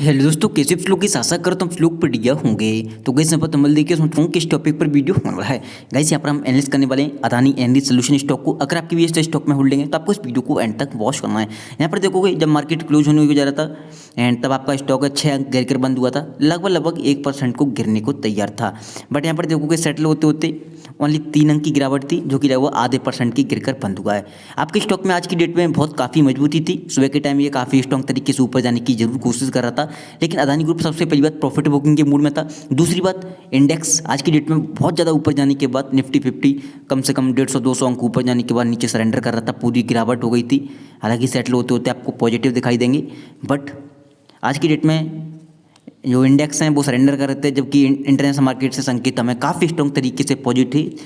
Hello दोस्तों, कैसे आप लोग की आशा करता हूँ लोग बढ़िया होंगे। तो गैस यहाँ पर तमिल देखिए सोच रहा हूँ किस टॉपिक पर वीडियो होने वाला है। गैस यहाँ पर हम एनालिसिस करने वाले हैं अदानी एनर्जी सोल्यूशन स्टॉक को। अगर आपकी भी इस स्टॉक में होल्डिंग है तो आपको इस वीडियो को एंड तक वॉच करना है। यहाँ पर देखोगे जब मार्केट क्लोज होने को जा रहा था एंड तब आपका स्टॉक 6 अंक गिर कर बंद हुआ था, लगभग 1% को गिरने को तैयार था। बट यहाँ पर देखोगे सेटल होते होते ओनली 3 अंक की गिरावट थी, जो कि लगभग आधे % की गिरकर बंद हुआ है। आपके स्टॉक में आज की डेट में बहुत काफ़ी मजबूती थी। सुबह के टाइम ये काफ़ी स्ट्रॉन्ग तरीके से ऊपर जाने की जरूर कोशिश कर रहा था, लेकिन अदानी ग्रुप सबसे पहली बात प्रॉफिट बुकिंग के मूड में था। दूसरी बात इंडेक्स आज की डेट में बहुत ज़्यादा ऊपर जाने के बाद निफ्टी 50 कम से कम 150-200 अंक ऊपर जाने के बाद नीचे सरेंडर कर रहा था, पूरी गिरावट हो गई थी। हालांकि सेटल होते होते आपको पॉजिटिव दिखाई देंगे, बट आज की डेट में जो इंडेक्स हैं वो सरेंडर कर रहे थे, जबकि इंटरनेशनल मार्केट से संकेत हमें काफ़ी स्ट्रॉन्ग तरीके से पॉजिटिव।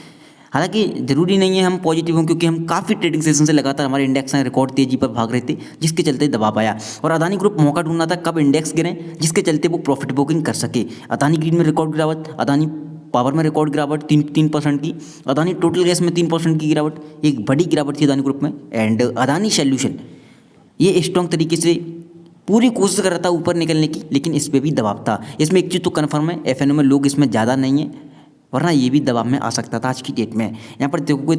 हालांकि ज़रूरी नहीं है हम पॉजिटिव हों, क्योंकि हम काफ़ी ट्रेडिंग सेशन से लगातार हमारे इंडेक्स हैं रिकॉर्ड तेजी पर भाग रहे थे, जिसके चलते दबाव आया। और अदानी ग्रुप मौका ढूंढ रहा था कब इंडेक्स गिरें, जिसके चलते वो प्रॉफिट बुकिंग कर सके। अदानी ग्रीन में रिकॉर्ड गिरावट, अदानी पावर में रिकॉर्ड गिरावट 3% की, अदानी टोटल गैस में 3% की गिरावट, एक बड़ी गिरावट थी अदानी ग्रुप में। एंड अदानी सोल्यूशन ये स्ट्रॉन्ग तरीके से पूरी कोशिश कर रहा था ऊपर निकलने की, लेकिन इस पर भी दबाव था। इसमें एक चीज़ तो कन्फर्म है, एफएनओ में लोग इसमें ज़्यादा नहीं है, वरना ये भी दबाव में आ सकता था आज की डेट में। यहाँ पर देखोगे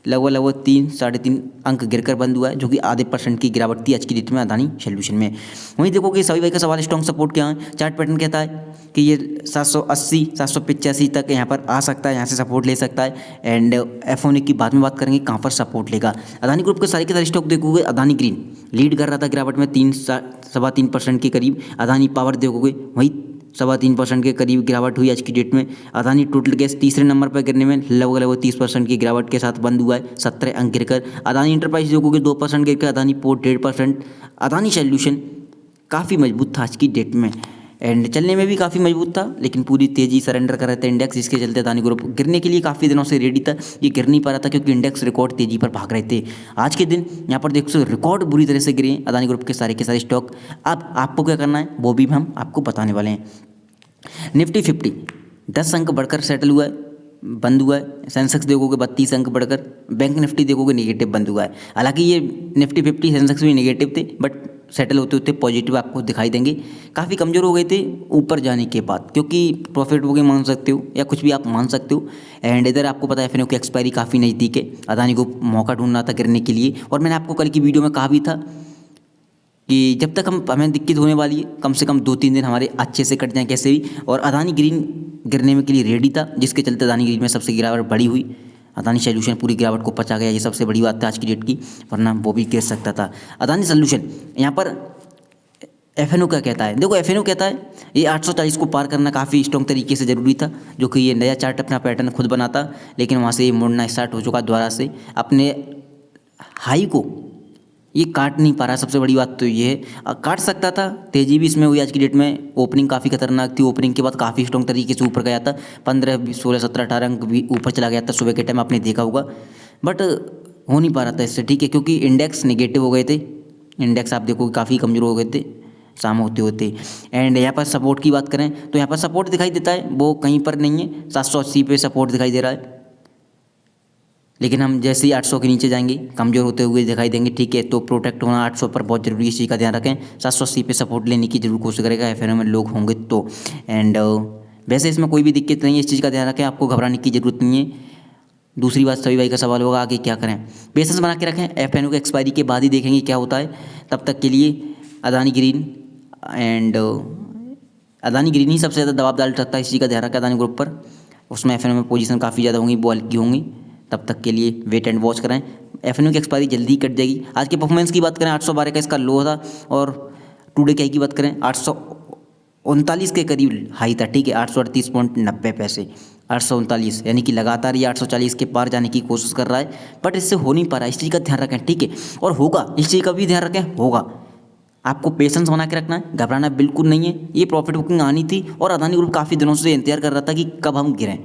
लगभग 3-3.5 अंक गिरकर बंद हुआ है, जो कि आधे % की गिरावट थी आज की डेट में अदानी सोल्यूशन में। वहीं देखोगे सभी भाई का सवाल स्ट्रॉन्ग सपोर्ट क्या है। चार्ट पैटर्न कहता है कि ये 780-785 तक यहाँ पर आ सकता है, यहाँ से सपोर्ट ले सकता है। एंड एफओनी की बाद में बात करेंगे कहाँ पर सपोर्ट लेगा। अदानी ग्रुप के सारे स्टॉक देखोगे अदानी ग्रीन लीड कर रहा था गिरावट में 3-3.25% के करीब। अदानी पावर देखोगे वही 3.25% के करीब गिरावट हुई आज की डेट में। अदानी टोटल गैस तीसरे नंबर पर गिरने में लगभग 30% की गिरावट के साथ बंद हुआ है, 17 अंक गिरकर। अदानी इंटरप्राइज देखोगे 2% गिरकर, अदानी पोर्ट 1.5%। अदानी सोल्यूशन काफ़ी मजबूत था आज की डेट में, एंड चलने में भी काफ़ी मजबूत था, लेकिन पूरी तेजी सरेंडर कर रहे थे इंडेक्स, जिसके चलते अदानी ग्रुप गिरने के लिए काफ़ी दिनों से रेडी था। ये गिर नहीं पा रहा था क्योंकि इंडेक्स रिकॉर्ड तेजी पर भाग रहे थे। आज के दिन यहाँ पर देखो रिकॉर्ड बुरी तरह से गिरे अदानी ग्रुप के सारे स्टॉक। अब आपको क्या करना है वो भी हम आपको बताने वाले हैं। निफ्टी 50 10 अंक बढ़कर सेटल हुआ है, बंद हुआ है। सेंसेक्स देखोगे 32 अंक बढ़कर, बैंक निफ्टी देखोगे नेगेटिव बंद हुआ है। हालांकि ये निफ्टी 50 सेंसेक्स भी नेगेटिव थे, बट सेटल होते होते पॉजिटिव आपको दिखाई देंगे। काफ़ी कमज़ोर हो गए थे ऊपर जाने के बाद, क्योंकि प्रॉफिट बुकिंग मान सकते हो या कुछ भी आप मान सकते हो। एंड इधर आपको पता है एफएनओ की एक्सपायरी काफ़ी नज़दीक है, अदानी को मौका ढूंढना था गिरने के लिए। और मैंने आपको कल की वीडियो में कहा भी था कि जब तक हमें दिक्कत होने वाली है, कम से कम 2-3 दिन हमारे अच्छे से कट जाएँ कैसे भी। और अदानी ग्रीन गिरने में के लिए रेडी था, जिसके चलते अदानी ग्रीन में सबसे गिरावट बड़ी हुई। अदानी सोल्यूशन पूरी गिरावट को पचा गया, ये सबसे बड़ी बात है आज की डेट की, वरना वो भी गिर सकता था। अदानी सोल्यूशन यहाँ पर एफएनओ क्या कहता है, देखो एफएनओ कहता है ये 840 को पार करना काफ़ी स्ट्रॉन्ग तरीके से ज़रूरी था, जो कि ये नया चार्ट अपना पैटर्न खुद बनाता, लेकिन वहाँ से ये मुड़ना स्टार्ट हो चुका दोबारा से। अपने हाई को ये काट नहीं पा रहा, सबसे बड़ी बात तो ये है। काट सकता था, तेजी भी इसमें हुई आज की डेट में। ओपनिंग काफ़ी खतरनाक थी, ओपनिंग के बाद काफ़ी स्ट्रॉन्ग तरीके से ऊपर गया था, 15, 20, 16, 17, 18 अंक भी ऊपर चला गया था सुबह के टाइम, आपने देखा होगा। बट हो नहीं पा रहा था इससे, ठीक है, क्योंकि इंडेक्स नेगेटिव हो गए थे। इंडेक्स आप देखो काफ़ी कमज़ोर हो गए थे शाम होते होते। एंड यहाँ पर सपोर्ट की बात करें तो यहाँ पर सपोर्ट दिखाई देता है, वो कहीं पर नहीं है। 780 पे सपोर्ट दिखाई दे रहा है, लेकिन हम जैसे ही 800 के नीचे जाएंगे कमज़ोर होते हुए दिखाई देंगे, ठीक है। तो प्रोटेक्ट होना 800 पर बहुत ज़रूरी है, इस चीज़ का ध्यान रखें। 780 पे सपोर्ट लेने की जरूर कोशिश करेगा एफएनओ में लोग होंगे तो। एंड वैसे इसमें कोई भी दिक्कत नहीं है, इस चीज़ का ध्यान रखें, आपको घबराने की ज़रूरत नहीं है। दूसरी बात सभी भाई का सवाल होगा आगे क्या करें, पेशेंस बना के रखें। एफएनओ के एक्सपायरी के बाद ही देखेंगे क्या होता है। तब तक के लिए Adani green and Adani green ही सबसे ज़्यादा दबाव डाल सकता है, इस चीज़ का ध्यान रखें अदानी ग्रुप पर। उसमें एफएनओ में पोजीशन काफ़ी ज़्यादा होंगी, वो हल्की होंगी। तब तक के लिए वेट एंड वॉच करें। एफएनओ की एक्सपायरी जल्दी कट जाएगी। आज के परफॉर्मेंस की बात करें 812 का इसका लो था, और टुडे की बात करें 839 के करीब हाई था, ठीक है। 838.90 839, यानी कि लगातार ये 840 के पार जाने की कोशिश कर रहा है, बट इससे हो नहीं पा रहा है। इस चीज़ का ध्यान रखें, ठीक है। और होगा, इस चीज़ का भी ध्यान रखें, होगा। आपको पेशेंस बना के रखना है, घबराना बिल्कुल नहीं है। ये प्रॉफिट बुकिंग आनी थी, और अदानी ग्रुप काफ़ी दिनों से इंतजार कर रहा था कि कब हम गिरें।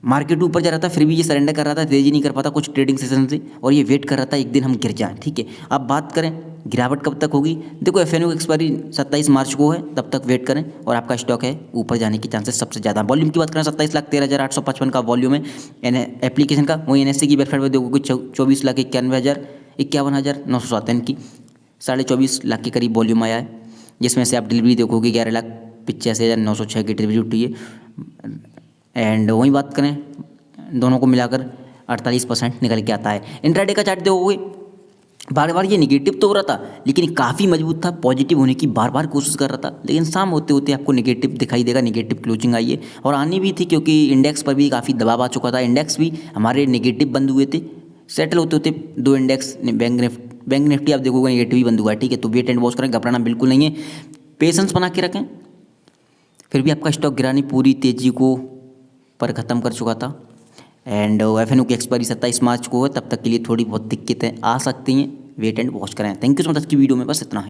मार्केट ऊपर जा रहा था, फिर भी ये सरेंडर कर रहा था, तेजी नहीं कर पाता कुछ ट्रेडिंग सेशन से, और ये वेट कर रहा था एक दिन हम गिर जाएं, ठीक है। अब बात करें गिरावट कब तक होगी, देखो एफएनओ की एक्सपायरी 27 मार्च को है, तब तक वेट करें, और आपका स्टॉक है ऊपर जाने की चांसेस सबसे ज़्यादा। वॉल्यूम की बात करें 27,13,855 का वॉल्यूम है एप्लीकेशन का। वही एनएससी की वेबसाइट पर देखोगे 24,91,000 51,907 की 24.5 लाख के करीब वॉल्यूम आया है। जिसमें से आप डिलीवरी देखोगे 11,85,906 की डिलीवरी उठी है। एंड वहीं बात करें दोनों को मिलाकर 48% निकल के आता है। इंट्राडे का चार्ट देखोगे बार बार ये निगेटिव तो हो रहा था, लेकिन काफ़ी मजबूत था, पॉजिटिव होने की बार बार कोशिश कर रहा था, लेकिन शाम होते होते आपको निगेटिव दिखाई देगा, निगेटिव क्लोजिंग आई है और आनी भी थी क्योंकि इंडेक्स पर भी काफ़ी दबाव आ चुका था। इंडेक्स भी हमारे निगेटिव बंद हुए थे, सेटल होते होते दो इंडेक्स बैंक निफ्टी आप देखोगे निगेटिव ही बंद हुआ है, ठीक है। तो वेट एंड वॉच करें, घबराना बिल्कुल नहीं है, पेशेंस बना के रखें। फिर भी आपका स्टॉक गिरानी पूरी तेज़ी को पर ख़त्म कर चुका था। एंड FNO की एक्सपायरी 27 मार्च को है, तब तक के लिए थोड़ी बहुत दिक्कतें आ सकती हैं, वेट एंड वॉच करें। थैंक यू सो मच, आज की वीडियो में बस इतना है।